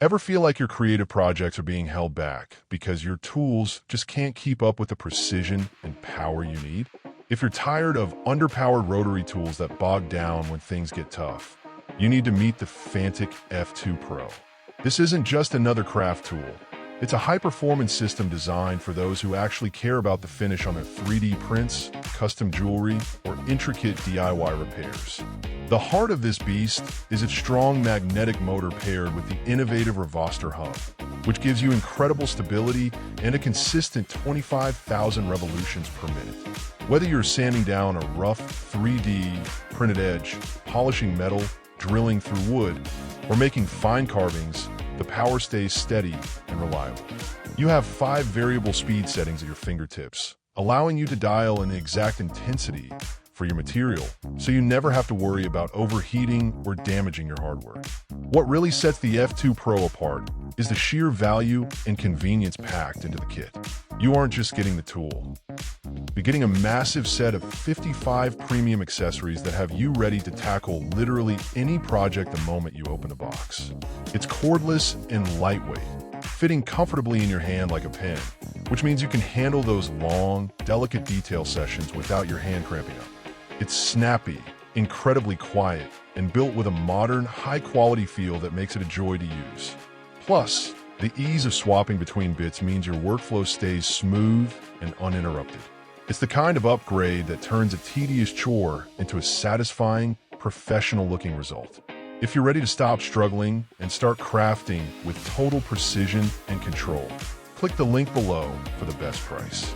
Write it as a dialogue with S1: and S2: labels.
S1: Ever feel like your creative projects are being held back because your tools just can't keep up with the precision and power you need? If you're tired of underpowered rotary tools that bog down when things get tough, you need to meet the Fanttik F2 Pro. This isn't just another craft tool. It's a high-performance system designed for those who actually care about the finish on their 3D prints, custom jewelry, or intricate DIY repairs. The heart of this beast is its strong magnetic motor paired with the innovative Revostor hub, which gives you incredible stability and a consistent 25,000 revolutions per minute. Whether you're sanding down a rough 3D printed edge, polishing metal, drilling through wood, or making fine carvings, the power stays steady and reliable. You have 5 variable speed settings at your fingertips, allowing you to dial in the exact intensity for your material, so you never have to worry about overheating or damaging your hardware. What really sets the F2 Pro apart is the sheer value and convenience packed into the kit. You aren't just getting the tool. You're getting a massive set of 55 premium accessories that have you ready to tackle literally any project the moment you open the box. It's cordless and lightweight, fitting comfortably in your hand like a pen, which means you can handle those long, delicate detail sessions without your hand cramping up. It's snappy, incredibly quiet, and built with a modern, high-quality feel that makes it a joy to use. Plus, the ease of swapping between bits means your workflow stays smooth and uninterrupted. It's the kind of upgrade that turns a tedious chore into a satisfying, professional-looking result. If you're ready to stop struggling and start crafting with total precision and control, click the link below for the best price.